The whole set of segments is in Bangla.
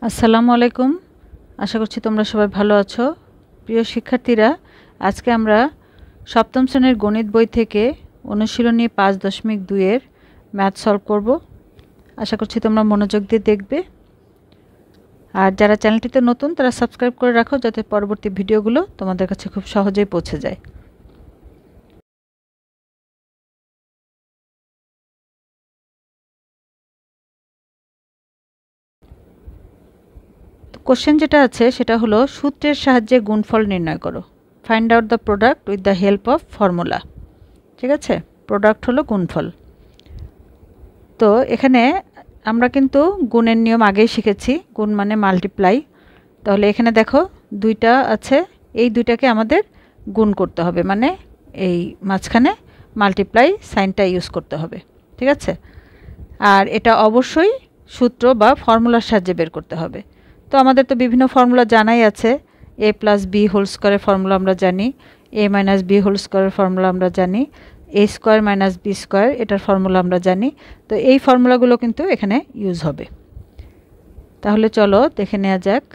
আসসালামু আলাইকুম। আশা করছি তোমরা সবাই ভালো আছো। প্রিয় শিক্ষার্থীরা, আজকে আমরা সপ্তম শ্রেণীর গণিত বই থেকে অনুশীলনী 5.2 এর ম্যাথ সলভ করব। আশা করছি তোমরা মনোযোগ দিয়ে দেখবে। আর যারা চ্যানেলটিতে নতুন তারা সাবস্ক্রাইব করে রাখো, যাতে পরবর্তী ভিডিওগুলো তোমাদের কাছে খুব সহজেই পৌঁছে যায়। কোশ্চেন যেটা আছে সেটা হলো সূত্রের সাহায্যে গুণফল নির্ণয় করো। Find out the product with the help of formula. ঠিক আছে, প্রোডাক্ট হলো গুণফল। তো এখানে আমরা কিন্তু গুণের নিয়ম আগেই শিখেছি, গুণ মানে মাল্টিপ্লাই। তাহলে এখানে দেখো দুইটা আছে, এই দুইটাকে আমাদের গুণ করতে হবে, মানে এই মাঝখানে মাল্টিপ্লাই সাইনটা ইউজ করতে হবে। ঠিক আছে, আর এটা অবশ্যই সূত্র বা ফর্মুলার সাহায্যে বের করতে হবে। তো আমাদের তো বিভিন্ন ফর্মুলা জানাই আছে। a প্লাস বি হোল স্কোয়ারের ফর্মুলা আমরা জানি, a মাইনাস বি হোল স্কোয়ারের ফর্মুলা আমরা জানি, a square minus b square এটার ফর্মুলা আমরা জানি। তো এই ফর্মুলাগুলো কিন্তু এখানে ইউজ হবে। তাহলে চলো দেখে নেওয়া যাক।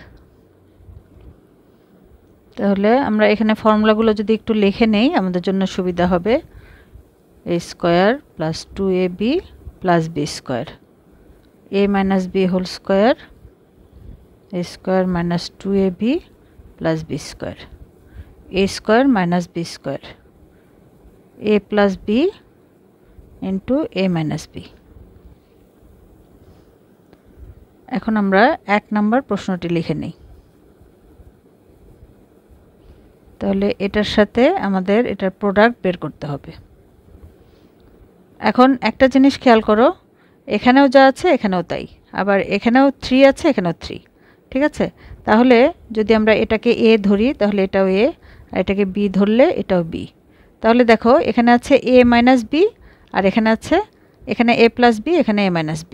তাহলে আমরা এখানে ফর্মুলাগুলো যদি একটু লিখে নেই আমাদের জন্য সুবিধা হবে। a square plus 2ab plus b square, a minus b whole square, a square minus 2ab plus b square, a square minus b square, a plus b into a minus b. এখন আমরা 1 নম্বর প্রশ্নটি লিখে নিই। তাহলে এটার সাথে আমাদের এটার প্রোডাক্ট বের করতে হবে। এখন একটা জিনিস খেয়াল করো, এখানেও যা আছে এখানেও তাই, আবার এখানেও 3 আছে এখানেও 3। ঠিক আছে, তাহলে যদি আমরা এটাকে a ধরি তাহলে এটাও a, আর এটাকে b ধরলে এটাও b। তাহলে দেখো এখানে আছে a মাইনাস b, আর এখানে আছে এখানে a প্লাস b, এখানে a মাইনাস b।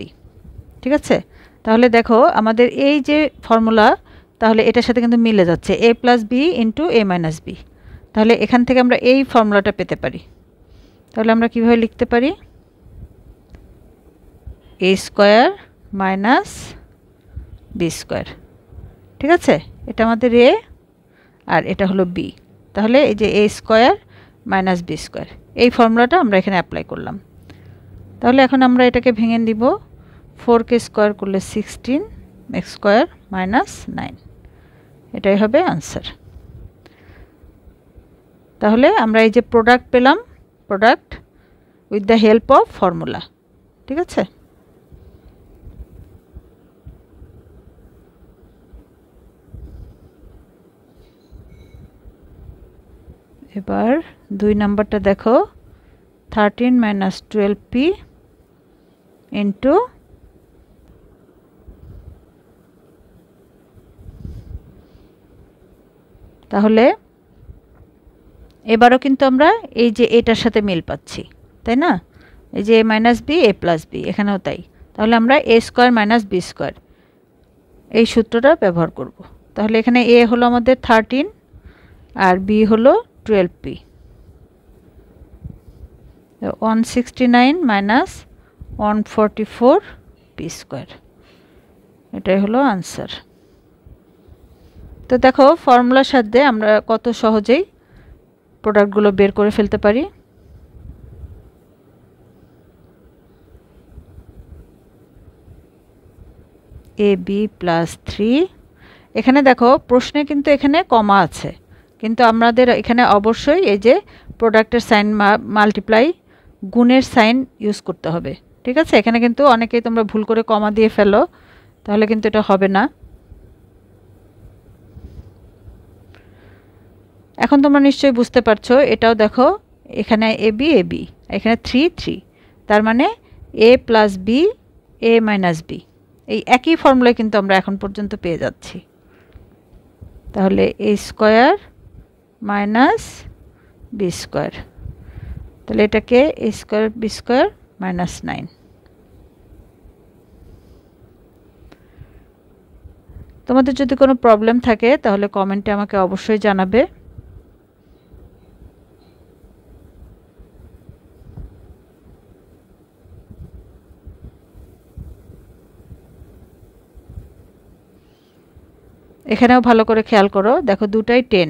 ঠিক আছে, তাহলে দেখো আমাদের এই যে ফর্মুলা, তাহলে এটার সাথে কিন্তু মিলে যাচ্ছে, a plus b into a minus b. তাহলে এখান থেকে আমরা এই ফর্মুলাটা পেতে পারি। তাহলে আমরা কীভাবে লিখতে পারি? a square minus b square. ঠিক আছে, এটা আমাদের a আর এটা হলো b। তাহলে এই যে a square minus b square, এই ফর্মুলাটা আমরা এখানে অ্যাপ্লাই করলাম। তাহলে এখন আমরা এটাকে ভেঙে দিব। 4কে স্কোয়ার করলে 16 x স্কোয়ার মাইনাস 9, এটাই হবে আনসার। তাহলে আমরা এই যে প্রোডাক্ট পেলাম, product with the help of formula. ঠিক আছে, এবার 2 নাম্বারটা দেখো, 13 মাইনাস 12p ইন্টু তাহলে এবারও কিন্তু আমরা এই যে এটার সাথে মিল পাচ্ছি, তাই না? এই যে a minus b a plus b, এখানেও তাই। তাহলে আমরা a square minus b square এই সূত্রটা ব্যবহার করব। তাহলে এখানে a হলো আমাদের 13 আর b হলো 12p, 169 মাইনাস 144p স্কোয়ার, এটাই হলো আনসার। তো দেখো ফর্মুলার সাথে আমরা কত সহজেই প্রোডাক্টগুলো বের করে ফেলতে পারি। ab প্লাস 3, এখানে দেখো প্রশ্নে কিন্তু এখানে কমা আছে, কিন্তু আমাদের এখানে অবশ্যই এই যে প্রোডাক্টের সাইন মাল্টিপ্লাই গুণের সাইন ইউজ করতে হবে। ঠিক আছে, এখানে কিন্তু অনেকেই তোমরা ভুল করে কমা দিয়ে ফেলো, তাহলে কিন্তু এটা হবে না। এখন তোমরা নিশ্চয়ই বুঝতে পারছো, এটাও দেখো এখানে ab ab, এখানে 3 3, তার মানে a plus b a minus b, এই একই ফর্মুলায় কিন্তু আমরা এখন পর্যন্ত পেয়ে যাচ্ছি। তাহলে a square minus b square, তাহলে এটাকে a square b square minus 9। তোমাদের যদি কোনো প্রবলেম থাকে তাহলে কমেন্টে আমাকে অবশ্যই জানাবে। এখানেও ভালো করে খেয়াল করো, দেখো দুটাই 10,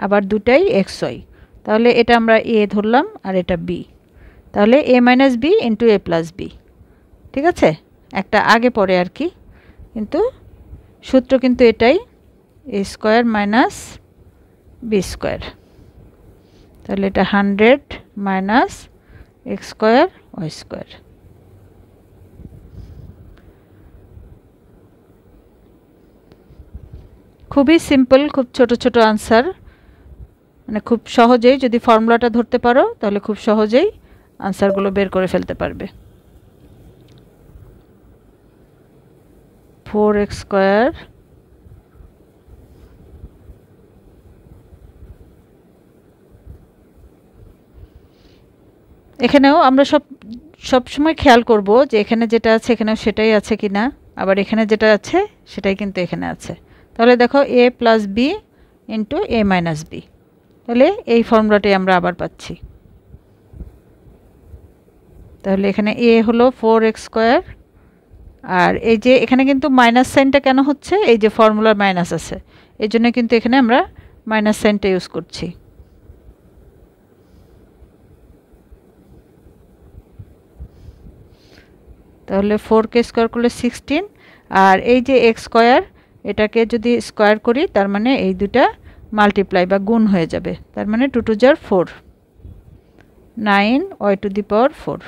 আবার দুটাই xy। তাহলে এটা আমরা a ধরলাম আর এটা b, তাহলে a minus b into a plus b। ঠিক আছে, একটা আগে পরে আর কি, কিন্তু সূত্র কিন্তু এটাই, a square minus b square. তাহলে এটা 100 minus x square y square. খুবই সিম্পল, খুব ছোট ছোট আনসার, মানে খুব সহজেই যদি ফর্মুলাটা ধরতে পারো তাহলে খুব সহজেই আনসারগুলো বের করে ফেলতে পারবে। 4x স্কোয়ার এখানেও আমরা সব সময় খেয়াল করব যে এখানে যেটা আছে এখানেও সেটাই আছে কিনা, আবার এখানে যেটা আছে সেটাই কিন্তু এখানে আছে। তাহলে দেখো a plus b into a minus b, তাহলে এই ফর্মুলাটাই আমরা আবার পাচ্ছি। তাহলে এখানে a হলো 4x স্কোয়ার, আর এই যে এখানে কিন্তু মাইনাস সাইনটা কেন হচ্ছে, এই যে ফর্মুলার মাইনাস আছে এই জন্য কিন্তু এখানে আমরা মাইনাস সাইনটা ইউজ করছি। তাহলে 4কে স্কোয়ার করলে 16, আর এই যে x স্কোয়ার এটাকে যদি স্কোয়ার করি তার মানে এই দুটা মাল্টিপ্লাই বা গুণ হয়ে যাবে, তার মানে 2 টু জার 4, 9 y টু দি পাওয়ার 4।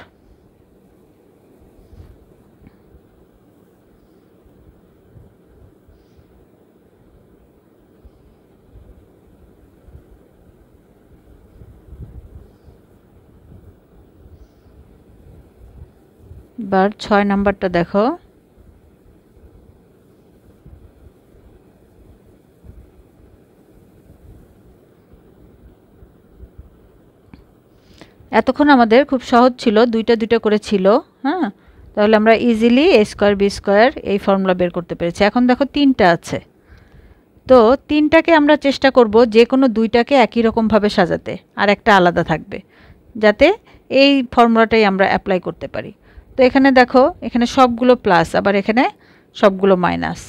এবার 6 নাম্বারটা দেখো, এতক্ষণ আমাদের খুব সহজ ছিল, দুইটা দুইটা করে ছিল। হ্যাঁ, তাহলে আমরা easily a square b square এই ফর্মুলা বের করতে পেরেছি। এখন দেখো তিনটা আছে, তো তিনটাকে আমরা চেষ্টা করব যে কোনো দুইটাকে একই রকমভাবে সাজাতে, আর একটা আলাদা থাকবে, যাতে এই ফর্মুলাটাই আমরা অ্যাপ্লাই করতে পারি। তো এখানে দেখো এখানে সবগুলো প্লাস, আবার এখানে সবগুলো মাইনাস,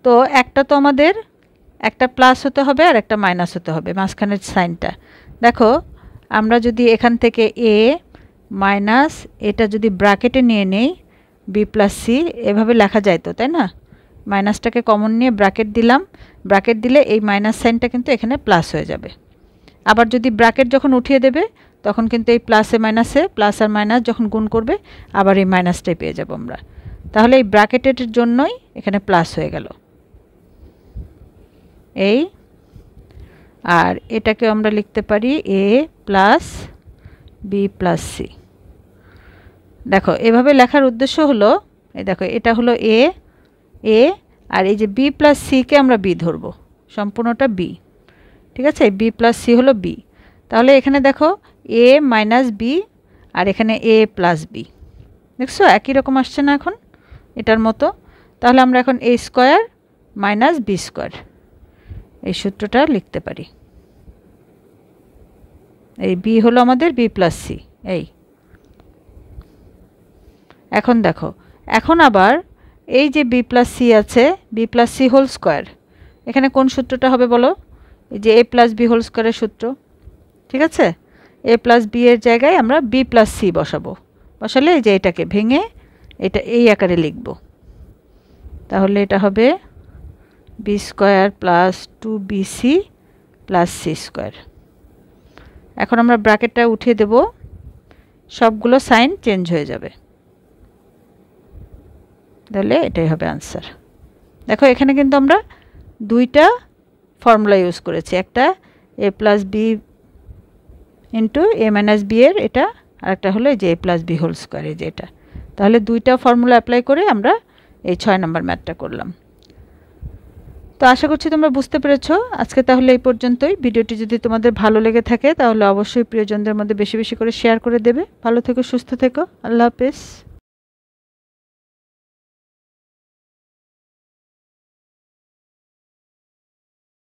তো একটা তো আমাদের একটা প্লাস হতে হবে আর একটা মাইনাস হতে হবে, মাঝখানের সাইনটা দেখো। আমরা যদি এখান থেকে a মাইনাস এটা যদি ব্র্যাকেটে নিয়ে নেই b প্লাস সি, এভাবে লেখা যায় তো, তাই না? মাইনাসটাকে কমন নিয়ে ব্র্যাকেট দিলাম, ব্র্যাকেট দিলে এই মাইনাস সাইনটা কিন্তু এখানে প্লাস হয়ে যাবে। আবার যদি ব্র্যাকেট যখন উঠিয়ে দেবে তখন কিন্তু এই প্লাসে মাইনাসে, প্লাস আর মাইনাস যখন গুণ করবে আবার এই মাইনাসটাই পেয়ে যাব আমরা। তাহলে এই ব্র্যাকেটের জন্যই এখানে প্লাস হয়ে গেল এই, আর এটাকে আমরা লিখতে পারি a plus b plus c. দেখো এভাবে লেখার উদ্দেশ্য হলো, এই দেখো এটা হলো a, আর এই যে b প্লাস সিকে আমরা b ধরব, সম্পূর্ণটা b। ঠিক আছে, b প্লাস সি হলো b। তাহলে এখানে দেখো a মাইনাস বি আর এখানে a প্লাস বি, দেখছো একই রকম আসছে না এখন এটার মতো? তাহলে আমরা এখন a square minus b square এই সূত্রটা লিখতে পারি। এই b হলো আমাদের b প্লাস সি। এই এখন দেখো, এখন আবার এই যে b প্লাস সি আছে, b plus c whole square, এখানে কোন সূত্রটা হবে বলো? এই যে a প্লাস বি হোল স্কোয়ারের সূত্র। ঠিক আছে, a প্লাস বি এর জায়গায় আমরা b প্লাস সি বসাবো, বসালে এই যে এটাকে ভেঙে এটা এই আকারে লিখব। তাহলে এটা হবে b square plus 2bc plus c square. এখন আমরা ব্র্যাকেটটা উঠিয়ে দেব, সবগুলো সাইন চেঞ্জ হয়ে যাবে, তাহলে এটাই হবে আনসার। দেখো এখানে কিন্তু আমরা দুইটা ফর্মুলা ইউজ করেছি, একটা a plus b into a minus b এর এটা, আর একটা হলো যে a plus b whole square, এই যে এটা। তাহলে দুইটা ফর্মুলা অ্যাপ্লাই করে আমরা এই 6 নম্বর ম্যাথটা করলাম। তো আশা করছি তোমরা বুঝতে পেরেছো। আজকে তাহলে এই পর্যন্তই। ভিডিওটি যদি তোমাদের ভালো লেগে থাকে তাহলে অবশ্যই প্রিয়জনদের মধ্যে বেশি বেশি করে শেয়ার করে দেবে। ভালো থেকো, সুস্থ থেকো, আল্লাহ হাফেজ।